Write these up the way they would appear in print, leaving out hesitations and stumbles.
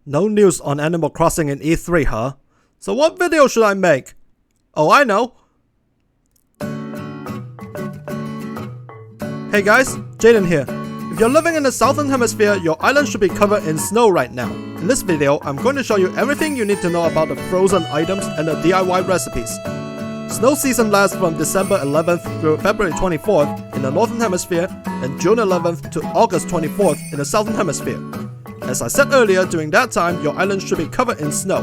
No news on Animal Crossing in E3, huh? So what video should I make? Oh, I know! Hey guys, Jayden here. If you're living in the southern hemisphere, your island should be covered in snow right now. In this video, I'm going to show you everything you need to know about the frozen items and the DIY recipes. Snow season lasts from December 11th through February 24th in the northern hemisphere and June 11th to August 24th in the southern hemisphere. As I said earlier, during that time, your island should be covered in snow.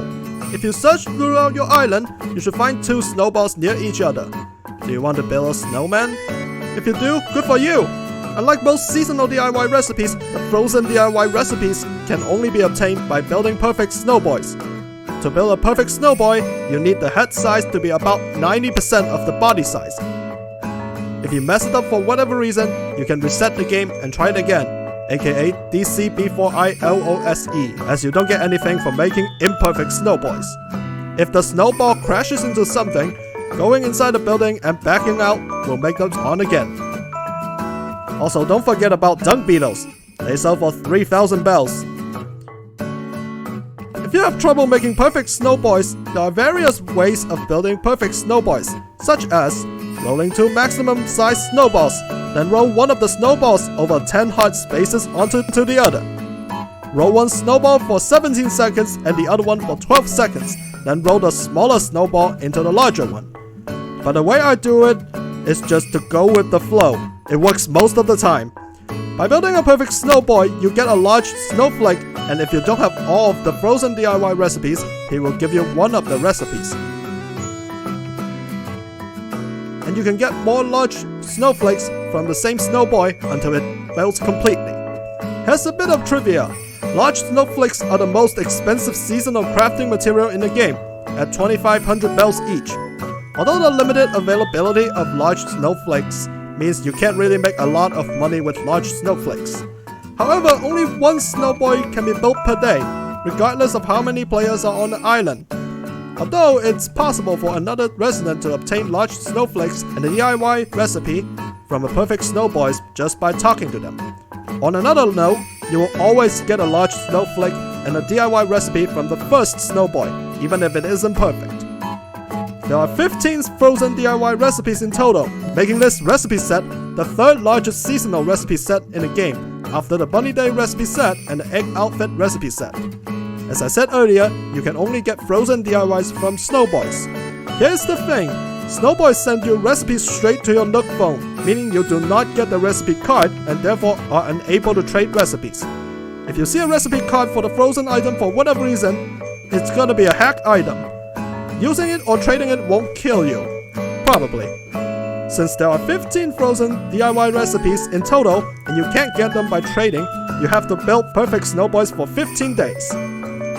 If you search throughout your island, you should find 2 snowballs near each other. Do you want to build a snowman? If you do, good for you! Unlike most seasonal DIY recipes, the frozen DIY recipes can only be obtained by building perfect snowboys. To build a perfect snowboy, you need the head size to be about 90% of the body size. If you mess it up for whatever reason, you can reset the game and try it again, aka DCB4ILOSE, as you don't get anything for making imperfect snowboys. If the snowball crashes into something, going inside the building and backing out will make them on again. Also, don't forget about dung beetles. They sell for 3,000 bells. If you have trouble making perfect snowboys, there are various ways of building perfect snowboys, such as rolling 2 maximum size snowballs, then roll one of the snowballs over 10 hard spaces onto the other. Roll one snowball for 17 seconds and the other one for 12 seconds, then roll the smaller snowball into the larger one. But the way I do it is just to go with the flow. It works most of the time. By building a perfect snowboy, you get a large snowflake, and if you don't have all of the frozen DIY recipes, he will give you one of the recipes. And you can get more large snowflakes from the same snowboy until it melts completely. Here's a bit of trivia. Large snowflakes are the most expensive seasonal crafting material in the game, at 2,500 bells each. Although the limited availability of large snowflakes means you can't really make a lot of money with large snowflakes. However, only one snowboy can be built per day, regardless of how many players are on the island. Although it's possible for another resident to obtain large snowflakes and a DIY recipe from a perfect snowboy just by talking to them. On another note, you will always get a large snowflake and a DIY recipe from the first snowboy, even if it isn't perfect. There are 15 frozen DIY recipes in total, making this recipe set the 3rd largest seasonal recipe set in the game, after the Bunny Day recipe set and the Egg Outfit recipe set. As I said earlier, you can only get frozen DIYs from Snowboys. Here's the thing, Snowboys send you recipes straight to your Nook phone, meaning you do not get the recipe card and therefore are unable to trade recipes. If you see a recipe card for the frozen item for whatever reason, it's gonna be a hacked item. Using it or trading it won't kill you. Probably. Since there are 15 frozen DIY recipes in total and you can't get them by trading, you have to build perfect snowboys for 15 days.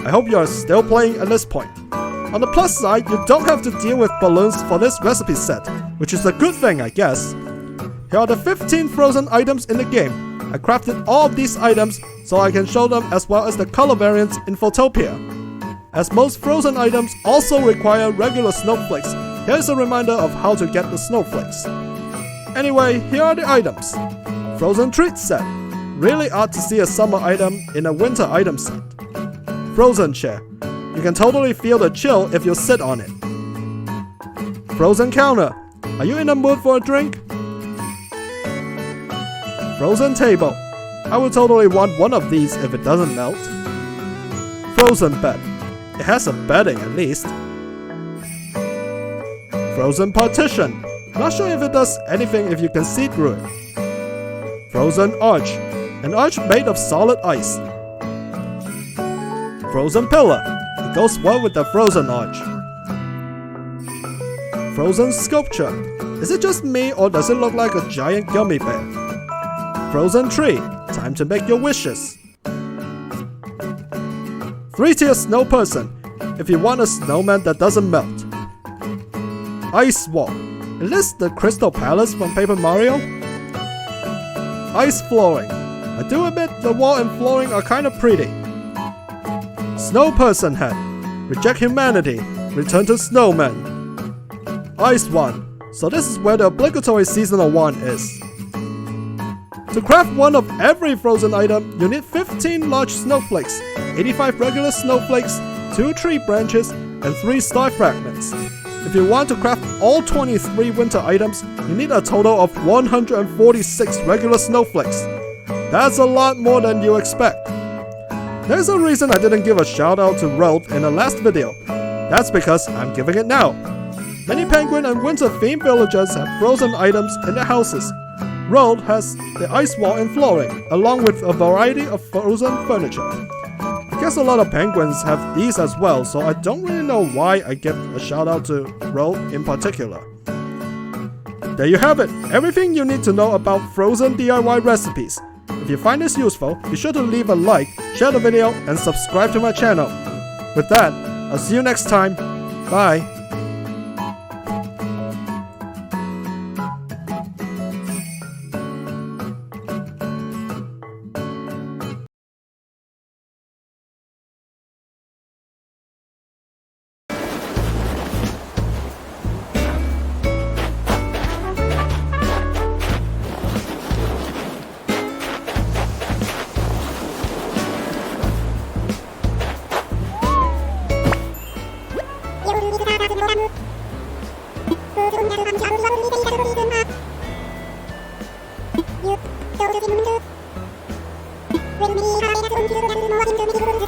I hope you are still playing at this point. On the plus side, you don't have to deal with balloons for this recipe set, which is a good thing, I guess. Here are the 15 frozen items in the game. I crafted all of these items so I can show them as well as the color variants in Photopia. As most frozen items also require regular snowflakes, here's a reminder of how to get the snowflakes. Anyway, here are the items. Frozen treat set. Really odd to see a summer item in a winter item set. Frozen chair. You can totally feel the chill if you sit on it. Frozen counter. Are you in the mood for a drink? Frozen table. I would totally want one of these if it doesn't melt. Frozen bed. It has a bedding at least. Frozen partition. Not sure if it does anything if you can see through it. Frozen arch. An arch made of solid ice. Frozen pillar. It goes well with the frozen arch. Frozen sculpture. Is it just me or does it look like a giant gummy bear? Frozen tree. Time to make your wishes. 3-tier snow person, if you want a snowman that doesn't melt. Ice wall. Is this the Crystal Palace from Paper Mario? Ice flooring. I do admit the wall and flooring are kinda pretty. Snow person head. Reject humanity. Return to snowman. Ice wand. So this is where the obligatory seasonal wand is. To craft one of every frozen item, you need 15 large snowflakes, 85 regular snowflakes, 2 tree branches, and 3 star fragments. If you want to craft all 23 winter items, you need a total of 146 regular snowflakes. That's a lot more than you expect. There's a reason I didn't give a shout out to Road in the last video. That's because I'm giving it now. Many penguin and winter themed villages have frozen items in their houses. Road has the ice wall and flooring, along with a variety of frozen furniture. I guess a lot of penguins have these as well, so I don't really know why I give a shout out to Road in particular. There you have it, everything you need to know about frozen DIY recipes. If you find this useful, be sure to leave a like, share the video, and subscribe to my channel. With that, I'll see you next time. Bye. Will me